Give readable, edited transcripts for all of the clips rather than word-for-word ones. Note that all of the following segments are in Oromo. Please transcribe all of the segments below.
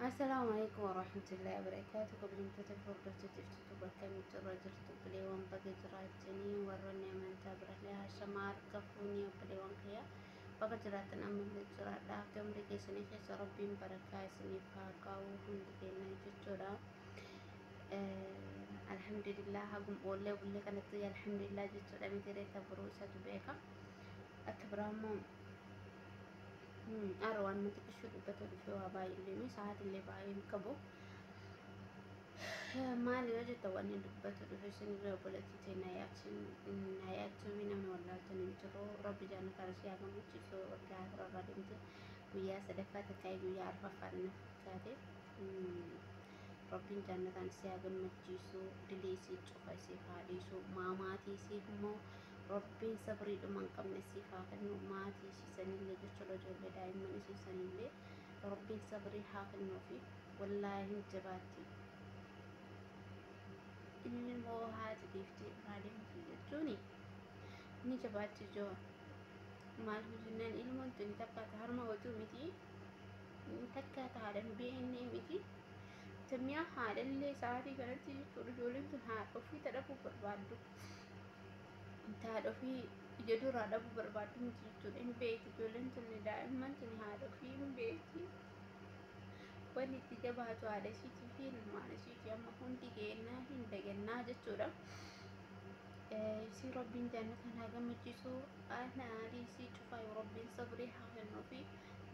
السلام عليكم ورحمة الله وبركاته. قبل أن تدخل تفتحوا بركة مترجر تبلي وانطق جراتني ورني من تبرح لها شمار كفوني وبلي وانقيا فقدرات أمر الجرات لا تمر جسني خيس ربي بركة سني فاقا وهم لكينا جتورا. الحمد لله هقوم أقول له واللي كانت الحمد لله جتورا مدري تبروسة بيكا أكبرهم أروان ما تكشف بتو فيها باي اللي مي ساعات اللي باي كبو مالي وجه تواني دبت الفيشن غير بلتي نهاياتي من ولا تنجرو رب جانا كارسيا كموتشي سو كاثر ردمت ويا سدفات كاي ويا عرفة فارنا كاتي ربين جانا كارسيا كموتشي سو دليسي تشوفي سيفا ديسو ماماتي سيفمو ربين صبري دمان كم نسيفا كنو ماتي سيساني اللي جتشلو جولي دايما سيساني اللي ربين صبري حاكل نوفي والله جباتي إني موهات ديفتي بعدين في الجوني إني جبات جو مال هجنان إلمون تني تبقى تهرما وتومتي تكا تعلم بإني متي تميا حال اللي ساعتي كانت ترجولين تنهار وفي تدفو بربادو تهار وفي جدو رادفو بربادو متي تولين بيتي تولين تني دائما تنهار وفي بيتي wanni itti jabaatu haadha ishiitii fi ilmaan ishiitii amma hundi geennaa hin dagannaa jechuudha. Si rabbiin jannatan haa gammachiisu aanaarii si cufaa yoo rabbiin sabrii haa kennuu fi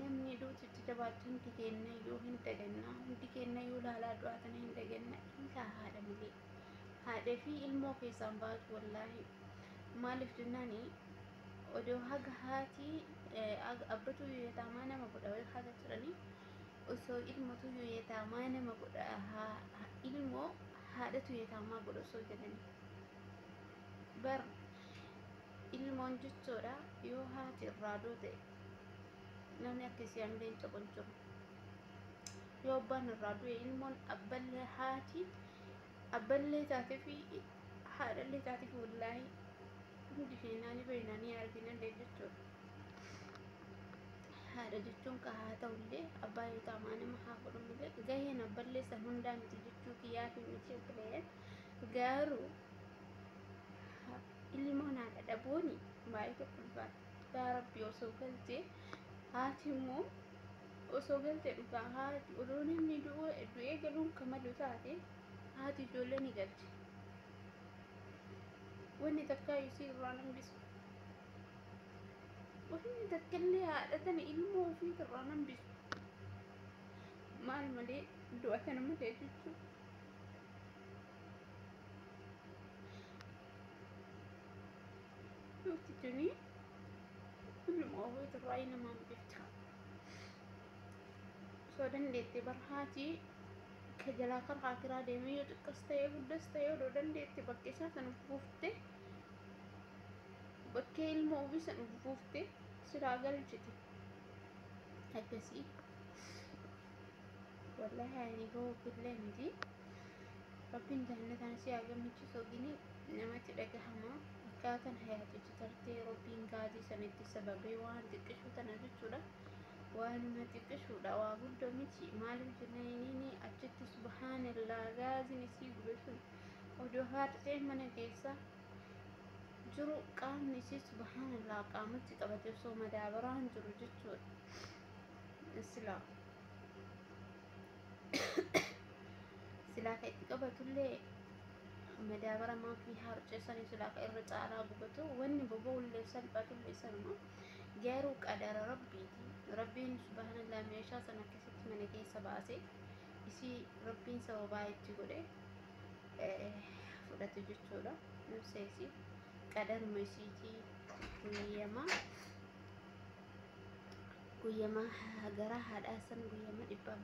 namni duuti itti jabaatu hundi keenya yoo hin dagannaa hundi keenya yoo laalaa du'aatan hin dagannaa ilaa haadha malee haadha fi ilmoo keessaan baatu wallaahi maaliif jennaani odoo haga haati abbatu yeetaamaa nama godha haga turanii osoo ilmatu yeetaamaa nama godha ilmoo haadhatu yeetaamaa godha osoo jedhanii bar ilmoon jechuudha yoo haati irraa duute namni akkasii hamleen qaban jiru yoo abbaan irraa du'e ilmoon abballee haati abballee taatee fi haadhallee taatee fi wallaahi hundi keenyaanii beeknanii arginallee jechuudha. haadha jechuun ka haa ta'ullee abbaa yoo ta'amaa nama haa godhamullee gaheen abballee san hundaa miti jechuu kiyyaa fi miti obboleeyyan garuu ilmoon haadha dhabuuni baay'ee tokko ulfaata yaa rabbi osoo galtee haati immoo osoo galtee dhugaa haati odoo namni du'ee galuun kamalu taate haati ijoollee ni galti wanni takkaa isii irraa nambisu wanni takkallee haadhatani ilmoo ofii irraa nambisu maal malee du'a kana malee jechuudha. Nuti tuni ilmoo ofii irraa namaan bifta soo dandeette barhaatii kajalaa karhaa kiraa deemee yoo xiqqas ta'ee guddas ta'ee odoo dandeette bakkee isaa sana buufte bakkee ilmoo ofii sana buufte siraa galchite akkasii wallahi ani ga'uufillee miti rabbiin jannatan si haa gammachiisu ogini namatti dhagahama akkaataan hayaatichi tartee rabbiin gaatii sanitti sababee waan xiqqishuu tana jechuudha waanuma xiqqishuudha waa guddoo miti maaliif jennaaniini achitti subhaanallaa gaazin isii gube sun odoo haadhatee mana keessa jiru qaamni isii subhaanallaa qaamatti qabate osoo madaabaraan jiru jechuudha silaa ka itti qabatullee madaabara maafii harceessanii silaa ka irra caalaa gubatu wanni boba'ullee salphatullee sanuma garuu qadara rabbiiti rabbiin subhaanallaa meeshaa sana akkasitti mana keessa baase isii rabbiin sababaa itti godhe fudhate jechuudha nufseesi qadaruma isiitii guyyama gara haadhaa san guyyama dhibba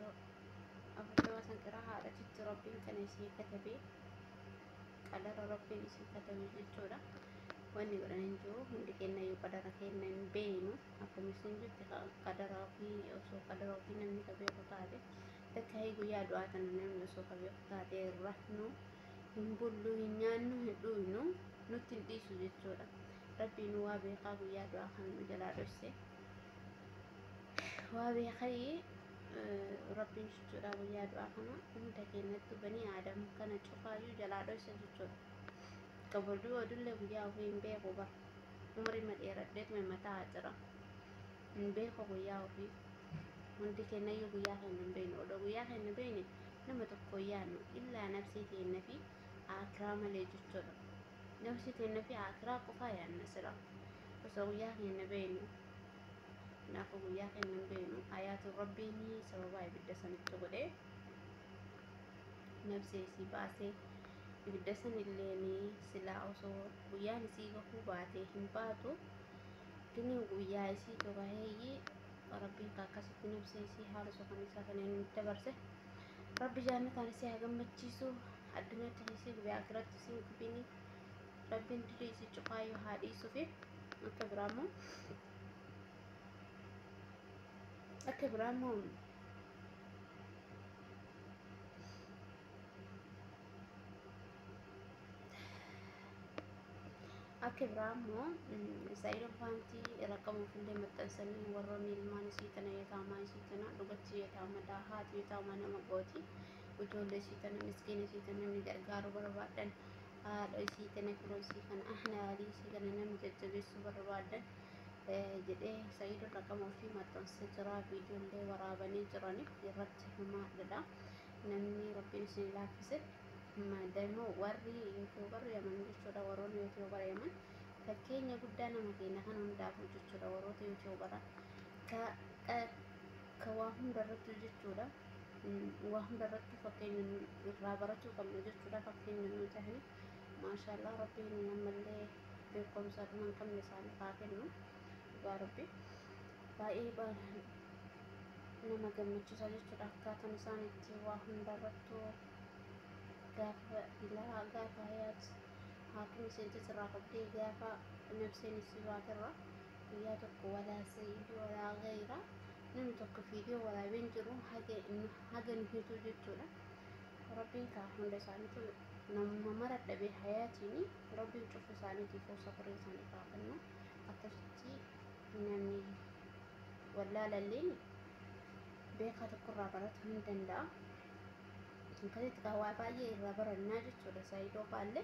afurtama san gara haadhatitti rabbiin kana isii katabee qadara rabbiin isii katabe jechuudha wanni godhan hin jiru hundi keenya yoo qadara keenya hin beeknu akkamisin jetti qadara ofii osoo qadara ofii namni qabeeku taate takka guyyaa du'aa tana namni osoo qabeeku taate rafnu hin bullu hin nyaannu hin dhuynu nutti hin dhiisu jechuudha rabbiin waa beekaa guyyaa du'aa kan nu jalaa dhokse waa beekayii rabbiin jechuudha guyyaa du'aa kana hunda keenyattu banii aadam kana cufaayyuu jalaa dhoysa jechuudha. Kabajuu odullee guyyaa ofii hin beeku bara umrii madheeradheetuma mataa jira hin beeku guyyaa ofii hundi keenyayyuu guyyaa keenya hin beeknu odoo guyyaa keenya beekne nama tokko yaannu illaa nafsii keenya fi akiraa malee jechuudha. Nafsii keenya fi akiraa qofaa yaanna sira osoo guyyaa keenya beeknu. Naafu guyyaa keenya hin beeknu ayaatu rabbiin sababa ibidda sanitti godhee nafsee isii baasee ibidda sanillee silaa osoo guyyaan isii gahuu baatee hin baatu gini guyyaa isii tobaheeyyi rabbiin akkasitti nafsee isii haala sokan isaa kanneen nutti dabarse rabbi jaannataan isii haa gammachiisu addunyaatti isii gubee akiratti isii gubini rabbiin didii isii cufaayyuu haa dhiisuufi akka biraammoo akka biraammoo Saayidoo faantii raqamuuf illee maxxansanii warroonni ilmaan isii tana yetaamaa isii tana dhugatti yetaamaadha haati yetaamaa nama gooti ijoollee isii tana miskiina isii tana namni gargaaru barbaadan haadha isii tana firoo isii kana ahnaalii isii kana namni jajjabeessuu barbaadan jedhee Saayidoo raqamuuf maxxansee jira viidiyoollee waraabanii jiraniif irratti himaadha namni rabbiin isin laaffise ደግሞ warri ዩቲዩበር የመን jechuudha warroonni ዩቲዩበር የመን fakkeenya guddaa nama keenya kan hundaafuu jechuudha warroota ዩቲዩበር ka waa hundarratti jechuudha waa hundarratti fakkeenya irraa barachuu qabna jechuudha fakkeenya nu tahani maashaallah rabbiin ammallee beekumsa dhuman qabne isaanii haa kennu yaa rabbi baay'ee nama gammachiisa jechuudha akkaataan isaan itti waa hundarrattuu gaafa ilaa gaafa hayaat haakimi seente sirraa qabdee gaafa nafseen isii baaterra guyyaa tokko walaa sayidii walaa gayra namni tokko fiidiyoo walaabeen jiru haga nu hiitu jechuudha. Rabbiin kaa hunda isaaniitu nama mara dhabee hayaatiin rabbiin cufu isaaniitiif safarii isaanii kaafanna akkasitti namni wallaalalleen beekaa tokkorraa baratuu hin danda'a. Akkasitti waa baay'ee irraa barannaa jechuudha Saayidoo faallee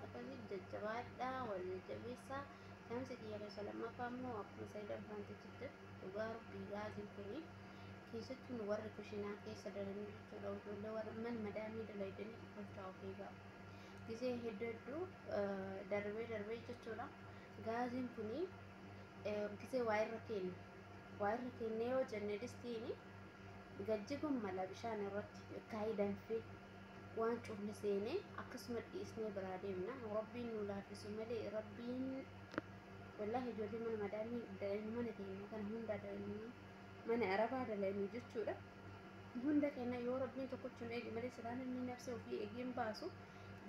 akkasitti jajjabaadhaa wal jajjabeessaa saamsa kiyya keessa lammaffaa immoo akkuma Saayidoo faantichitti dhugaa rabbii gaazii kuni keessattuu nu warri kushinaa keessa dalanii jechuudha ijoollee warra mana madaamii dalaydanii tolchaa ofii ga'a gisee hedduu darbee jechuudha gaaziin kuni gisee waa irra kennee yoo jenne distiini gajjiguun mala bishaan irratti kaayidanfee waan cufne seenee akkasuma dhiisnee biraa deemna rabbiin nu laaffisu malee rabbiin wallaahi ijoollee mana madaamii mana keenya kana hunda dalanii mana arabaa dalanii jechuudha hunda keenya yoo rabbiin tokkochi nu eege malee silaan inni nafsa ofii eegeen baasu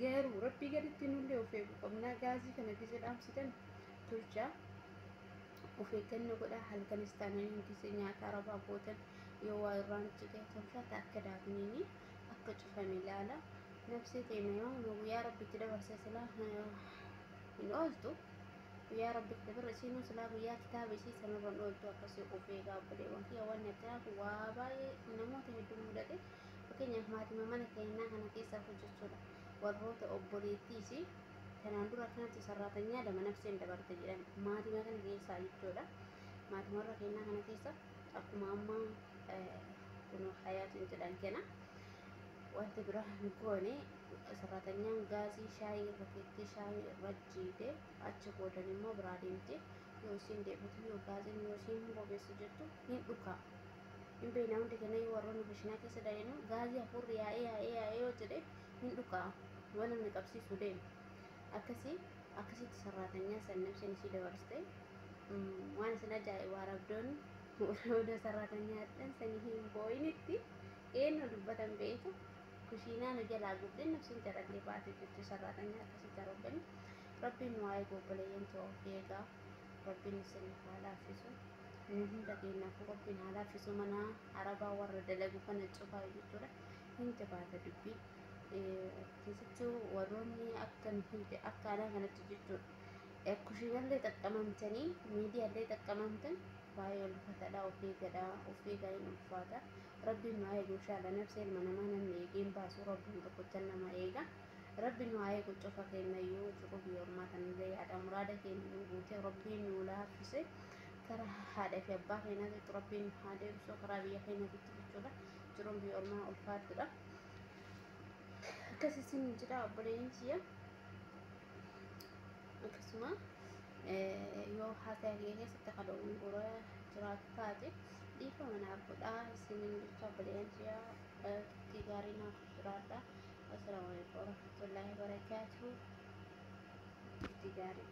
garuu rabbii gaditti nullee of eegu qabnaa gaazii kana gisee dhaamsitan tolchaa of eeggannoo godhaa halkanis taananii gisee nyaata arabaa gootan yoo waa irraan cite tolfata akka daafniini akka cufame ilaala nafsee teenya yoo guyyaa rabbitti dabarse silaa hin ooltu guyyaa rabbitti dabarse siinuu silaa guyyaa kitaaba isii sanarran ooltu akkasii of eegaa obboleewwan kiyya waan addaaf waa baay'ee namoota hedduu mudate fakkeenyaaf maatima mana keenyaa kana keessaa hojjechuudha warroota obboleettiis kanaan dura kanatti sarraatanyaa lama nafseen dabarte jedhan maatima kana keessaa jechuudha maatimarra keenyaa kana keessa akkuma ammaa kun hayaatiin jedhan kenna wanti bira hin goone sarratanyaan gaazii shaayii irra keettee shaayii irra jiite achi boodan immoo biraa deemte yoo isiin deebitu yoo gaaziin yoo isiin bobeessu jettu hin dhukaa hin beekna hundi kenna yoo warroonni bishinaa keessa daa'inu gaazii afurri yaa'ee yoo jedhe hin dhukaa waan namni qabsiisu deemu akkasitti sarratanyaa san nafseen isii dabarsite waan isin ajaa'iba arabdoonni udah sarratanya dan sanihin boinitti eno dubbatan beeku kushiinaan jalaa gudden nafsin jaran libaate jechu sarratanya akkasi jarobben rabbiin waa'ee gobboleeyyan ta'uuf eegaa rabbiin isin haa laaffisu nu hunda keenyaaf rabbiin haa laaffisu mana arabaa warra dalagu kana cufaa jechuudha hin jabaata dubbii keessattuu warroonni akka anaa kanatti jechuudha kushiina illee xaqqamamtanii miidiyaa illee xaqqamamtan baay'ee ulfaataadha. Ofii gaayin ulfaata. Rabbiin nu haa eegu inshaalla. Nafsi ilma namaa namni eegeen baasu rabbiin tokkocha nama eega. Rabbiin nu haa eegu cufa kennayyuu cuqu biyya ormaa tanillee yaada muraada keenya nu guute rabbiin nu laaffise kara haadha fi abbaa keenyaatti rabbiin haa deebisu karaa biyya keenyaatti jechuudha. Jiruun biyya ormaa ulfaatudha. Akkasisin jira obboleeyyiin akkasuma yoo haasaa kee keessatti kadhamuun gora jiraatu taate dhiifama naaf godhaa isiniin jecha obboleeyyiin turtii gaarii naaf jiraadha. Assalaamu alaikum warahmatullaahi wabarakaatuh. Turtii gaarii.